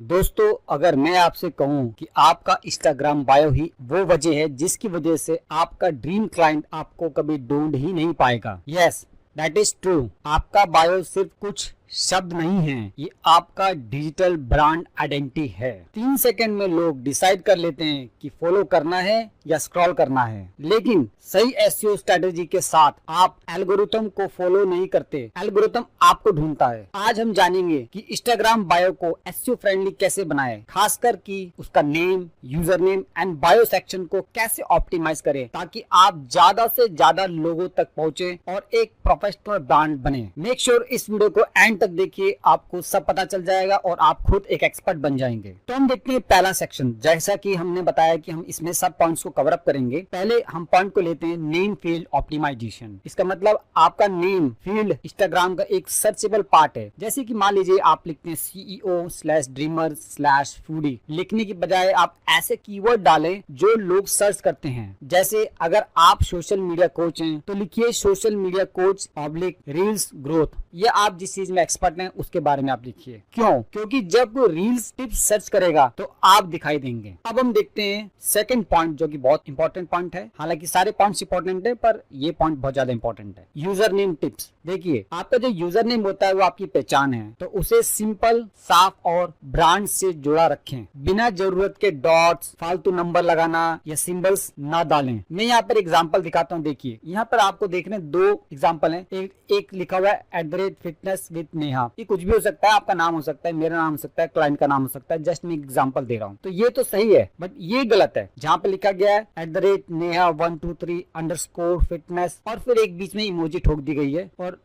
दोस्तों, अगर मैं आपसे कहूं कि आपका इंस्टाग्राम बायो ही वो वजह है जिसकी वजह से आपका ड्रीम क्लाइंट आपको कभी ढूंढ ही नहीं पाएगा। Yes, that is true. आपका बायो सिर्फ कुछ शब्द नहीं है, ये आपका डिजिटल ब्रांड आइडेंटिटी है। 3 सेकंड में लोग डिसाइड कर लेते हैं कि फॉलो करना है या स्क्रॉल करना है, लेकिन सही एसईओ स्ट्रेटेजी के साथ आप एल्गोरिथम को फॉलो नहीं करते, एल्गोरिथम आपको ढूंढता है। आज हम जानेंगे कि इंस्टाग्राम बायो को एसईओ फ्रेंडली कैसे बनाए, खासकर कि उसका name, user name and bio section को कैसे ऑप्टिमाइज करें ताकि आप ज्यादा से ज्यादा लोगों तक पहुंचे और एक प्रोफेशनल ब्रांड बने। मेक श्योर इस वीडियो को एंड तक देखिए, आपको सब पता चल जाएगा और आप खुद एक एक्सपर्ट बन जाएंगे। तो हम देखते हैं पहला सेक्शन। जैसा कि हमने बताया कि हम इसमें सब पॉइंट्स को कवर अप करेंगे। पहले हम पॉइंट को लेते हैं नेम फील्ड ऑप्टिमाइजेशन। इसका मतलब आपका नेम फील्ड इंस्टाग्राम का एक सर्चेबल पार्ट है। जैसे कि मान लीजिए आप लिखते हैं CEO/dreamer/foodie, लिखने की बजाय आप ऐसे कीवर्ड डालें जो लोग सर्च करते हैं। जैसे अगर आप सोशल मीडिया कोच हैं तो लिखिए social media coach reels growth, या आप जिस चीज में एक्सपर्ट हैं उसके बारे में आप लिखिए। क्यों? क्योंकि जब वो रील्स टिप्स सर्च करेगा तो आप दिखाई देंगे। अब हम देखते हैं सेकंड पॉइंट, जो कि बहुत इंपॉर्टेंट पॉइंट है। हालांकि सारे पॉइंट्स इंपॉर्टेंट है, पर ये पॉइंट बहुत ज्यादा इंपॉर्टेंट है। User name tips. देखिए, आपका जो यूजर नेम होता है वो आपकी पहचान है, तो उसे सिंपल, साफ और ब्रांड से जुड़ा रखें। बिना जरूरत के डॉट्स, फालतू नंबर लगाना या सिंबल्स ना डालें। मैं यहाँ पर एग्जाम्पल दिखाता हूँ। देखिए, यहाँ पर आपको देखने 2 एग्जाम्पल है। एक लिखा हुआ है @fitness with नेहा। ये कुछ भी हो सकता है, आपका नाम हो सकता है, मेरा नाम हो सकता है, क्लाइंट का नाम हो सकता है। जस्ट मैं एग्जांपल दे रहा हूँ। तो ये तो सही है, बट ये गलत है। जहाँ पे लिखा गया है @neha123_fitness और फिर एक बीच में इमोजी ठोक दी गई है और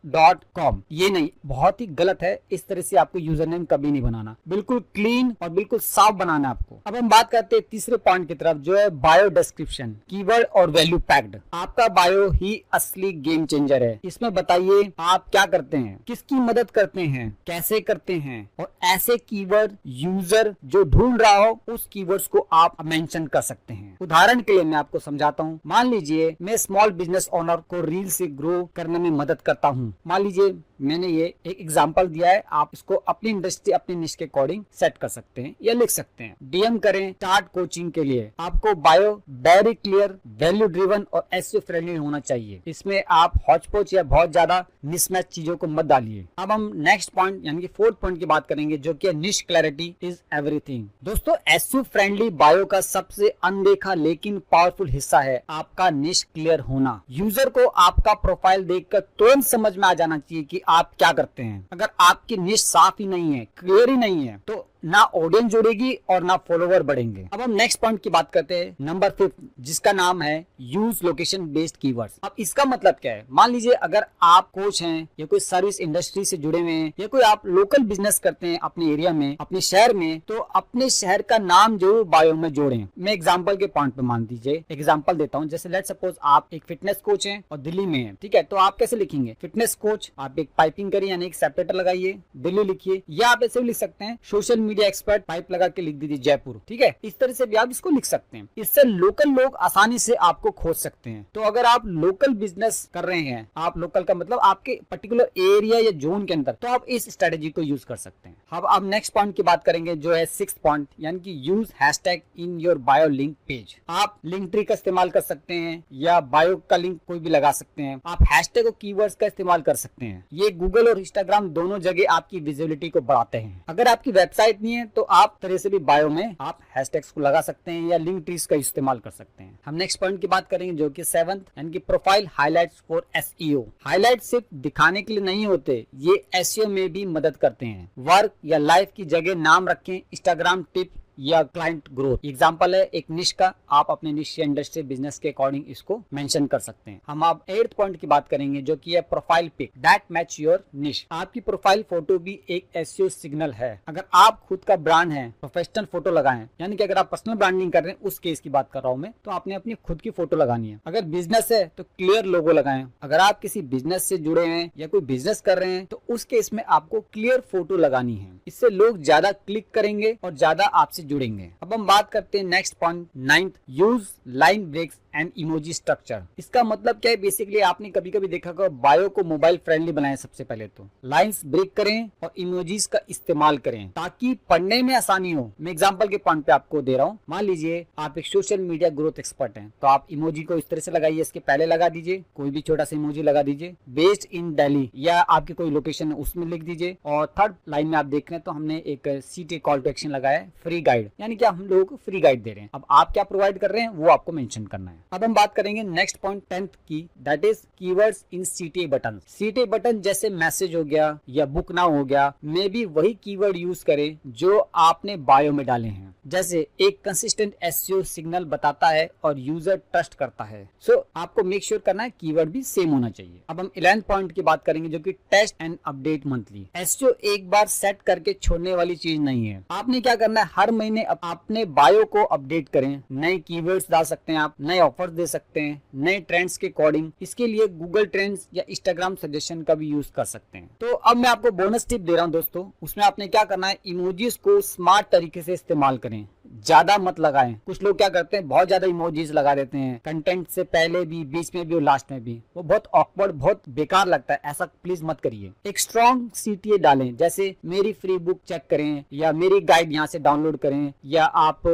.com, ये नहीं, बहुत ही गलत है। इस तरह से आपको यूजर नेम कभी नहीं बनाना। बिल्कुल क्लीन और बिल्कुल साफ बनाना है आपको। अब हम बात करते हैं तीसरे पॉइंट की तरफ, जो है बायो डिस्क्रिप्शन, कीवर्ड और वैल्यू पैक्ड। आपका बायो ही असली गेम चेंजर है। इसमें बताइए आप क्या करते हैं, किसकी मदद करते हैं, कैसे करते हैं, और ऐसे कीवर्ड यूजर जो ढूंढ रहा हो उस कीवर्ड्स को आप मेंशन कर सकते हैं। उदाहरण के लिए मैं आपको समझाता हूँ। मान लीजिए मैं स्मॉल बिजनेस ओनर को रील से ग्रो करने में मदद करता हूँ। मान लीजिए मैंने ये एक एग्जांपल दिया है, आप इसको अपनी इंडस्ट्री, अपनी निश के अकॉर्डिंग सेट कर सकते हैं या लिख सकते हैं। डीएम करें स्टार्ट कोचिंग के लिए। आपको bio very clear, value driven और एसईओ फ्रेंडली होना चाहिए। इसमें आप हॉचपॉच या बहुत ज्यादा मिसमैच चीजों को मत डालिए। अब हम नेक्स्ट पॉइंट यानी कि 4th पॉइंट की बात करेंगे, जो कि निश क्लैरिटी इज एवरीथिंग। दोस्तों, एसईओ फ्रेंडली बायो का सबसे अनदेखा लेकिन पावरफुल हिस्सा है आपका निश क्लियर होना। यूजर को आपका प्रोफाइल देखकर तुरंत समझ में आ जाना चाहिए कि आप क्या करते हैं। अगर आपकी निश साफ ही नहीं है, क्लियर ही नहीं है, तो ना ऑडियंस जुड़ेगी और ना फॉलोवर बढ़ेंगे। अब हम नेक्स्ट पॉइंट की बात करते हैं, नंबर 5, जिसका नाम है यूज लोकेशन बेस्ड कीवर्ड्स। अब इसका मतलब क्या है? मान लीजिए अगर आप कोच हैं या कोई सर्विस इंडस्ट्री से जुड़े हुए हैं या कोई आप लोकल बिजनेस करते हैं अपने एरिया में, अपने शहर में, तो अपने शहर का नाम जरूर बायो में जोड़ें। मैं एग्जाम्पल के पॉइंट पे मान दीजिए, एग्जाम्पल देता हूँ। जैसे लेट सपोज आप एक फिटनेस कोच हैं और दिल्ली में है, ठीक है? तो आप कैसे लिखेंगे? फिटनेस कोच, आप एक पाइपिंग करिए यानी एक सेपरेटर लगाइए, दिल्ली लिखिए, या आप ऐसे भी लिख सकते हैं सोशल मीडिया एक्सपर्ट, पाइप लगा के लिख दीजिए जयपुर, ठीक है? इस तरह से भी आप इसको लिख सकते हैं। इससे लोकल लोग आसानी से आपको खोज सकते हैं। तो अगर आप लोकल बिजनेस कर रहे हैं, आप लोकल का मतलब आपके पर्टिकुलर एरिया या जोन के अंदर, तो आप इस स्ट्रेटेजी को यूज कर सकते हैं। अब नेक्स्ट पॉइंट की बात करेंगे, जो है 6th पॉइंट, यानी कि use hashtag in your bio link page. आप लिंक ट्री का इस्तेमाल कर सकते हैं या बायो का लिंक कोई भी लगा सकते हैं। आप हैशटैग और कीवर्ड्स का इस्तेमाल कर सकते हैं। ये गूगल और इंस्टाग्राम दोनों जगह आपकी विजिबिलिटी को बढ़ाते हैं। अगर आपकी वेबसाइट नहीं है तो आप तरह से भी बायो में आप हैशटैग्स को लगा सकते हैं या लिंक ट्रीज का इस्तेमाल कर सकते हैं। हम नेक्स्ट पॉइंट की बात करेंगे, जो कि 7th, यानी कि profile highlights for SEO. Highlight सिर्फ दिखाने के लिए नहीं होते, ये एसईओ में भी मदद करते हैं। वर्क या लाइफ की जगह नाम रखें, इंस्टाग्राम टिप या क्लाइंट ग्रोथ। एग्जांपल है एक निश का, आप अपने निश या इंडस्ट्री बिजनेस के अकॉर्डिंग इसको मेंशन कर सकते हैं। हम अब 8th पॉइंट की बात करेंगे, जो कि है profile pic that match your निश। आपकी प्रोफाइल फोटो भी एक एसईओ सिग्नल है। अगर आप खुद का ब्रांड है, प्रोफेशनल फोटो लगाएं, यानी कि अगर आप पर्सनल ब्रांडिंग कर रहे हैं, उस केस की बात कर रहा हूं मैं, तो आपने अपनी खुद की फोटो लगानी है। अगर बिजनेस है तो क्लियर लोगो लगाएं। अगर आप किसी बिजनेस से जुड़े हैं या कोई बिजनेस कर रहे हैं, तो उस केस में आपको क्लियर फोटो लगानी है। इससे लोग ज्यादा क्लिक करेंगे और ज्यादा आपसे जुड़ेंगे। अब हम बात करते हैं next point 9th, use line breaks and emoji structure. इसका मतलब क्या है? बेसिकली आपने कभी कभी देखा होगा बायो को मोबाइल फ्रेंडली बनाएं। सबसे पहले तो लाइंस ब्रेक करें और इमोजीज का इस्तेमाल करें ताकि पढ़ने में आसानी हो। मैं एग्जांपल के पॉइंट पे आपको दे रहा हूँ। मान लीजिए आप एक सोशल मीडिया ग्रोथ एक्सपर्ट हैं, तो आप इमोजी को इस तरह से लगाइए, इसके पहले लगा दीजिए, कोई भी छोटा सा इमोजी लगा दीजिए, बेस्ड इन दिल्ली या आपकी कोई लोकेशन है उसमें लिख दीजिए। और थर्ड लाइन में आप देख रहे हैं तो हमने एक CTA कॉल टू एक्शन लगाया है, फ्री गाइड, यानी कि हम लोगों को फ्री गाइड दे रहे हैं। अब आप क्या प्रोवाइड कर रहे हैं वो आपको मेंशन करना है। अब हम बात करेंगे नेक्स्ट पॉइंट 10th की, that is keywords in CTA button. CTA button जैसे मैसेज हो गया या बुक नाउ हो गया, में भी वही कीवर्ड यूज करें जो आपने बायो में डाले हैं। जैसे एक कंसिस्टेंट SEO सिग्नल बताता है और यूजर ट्रस्ट करता है। सो आपको मेक श्योर करना है कीवर्ड भी सेम होना चाहिए। अब हम 11th पॉइंट की बात करेंगे जो कि test and update monthly. SEO एक बार सेट करके छोड़ने वाली चीज नहीं है। आपने क्या करना है, हर महीने अपने बायो को अपडेट करें। नए कीवर्ड्स डाल सकते हैं आप, नए ऑफर्स दे सकते हैं, नए ट्रेंड्स के अकॉर्डिंग। इसके लिए गूगल ट्रेंड्स या इंस्टाग्राम सजेशन का भी यूज कर सकते हैं। तो अब मैं आपको बोनस टिप दे रहा हूं दोस्तों, उसमें आपने क्या करना है, इमोजीज को स्मार्ट तरीके से इस्तेमाल करें, ज्यादा मत लगाएं। कुछ लोग क्या करते हैं, बहुत ज्यादा इमोजीज लगा देते हैं, कंटेंट से पहले भी, बीच में भी और लास्ट में भी। वो बहुत ऑकवर्ड, बहुत बेकार लगता है। ऐसा प्लीज मत करिए। एक स्ट्रॉन्ग CTA डालें, जैसे मेरी फ्री बुक चेक करें या मेरी गाइड यहाँ से डाउनलोड करें या आप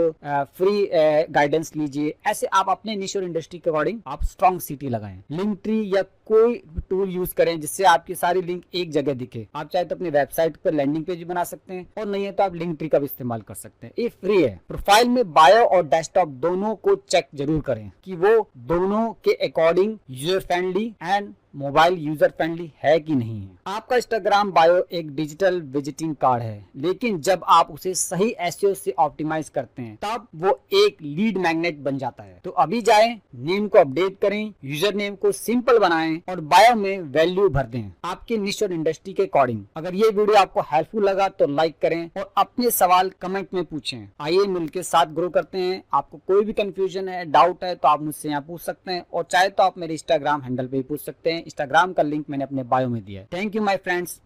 फ्री गाइडेंस लीजिए। ऐसे आप अपने निश और इंडस्ट्री के अकॉर्डिंग आप स्ट्रॉन्ग CTA लगाएं। लिंक ट्री या कोई टूल यूज करें जिससे आपकी सारी लिंक एक जगह दिखे। आप चाहे तो अपनी वेबसाइट पर लैंडिंग पेज भी बना सकते हैं, और नहीं है तो आप लिंक ट्री का भी इस्तेमाल कर सकते हैं। ये फ्री है। प्रोफाइल में बायो और डेस्कटॉप दोनों को चेक जरूर करें कि वो दोनों के according user friendly and mobile user friendly है कि नहीं है। आपका इंस्टाग्राम बायो एक डिजिटल विजिटिंग कार्ड है, लेकिन जब आप उसे सही SEO से ऑप्टिमाइज करते हैं तब वो एक लीड मैग्नेट बन जाता है। तो अभी जाएं, नेम को अपडेट करें, यूजर नेम को सिंपल बनाएं और बायो में वैल्यू भर दें आपके निश और इंडस्ट्री के अकॉर्डिंग। अगर ये वीडियो आपको हेल्पफुल लगा तो लाइक करें और अपने सवाल कमेंट में पूछें। आइए मिलकर साथ ग्रो करते हैं। आपको कोई भी कंफ्यूजन है, डाउट है तो आप मुझसे यहाँ पूछ सकते हैं, और चाहे तो आप मेरे इंस्टाग्राम हैंडल पे भी पूछ सकते हैं। इंस्टाग्राम का लिंक मैंने अपने बायो में दिया है। Thank you my friends.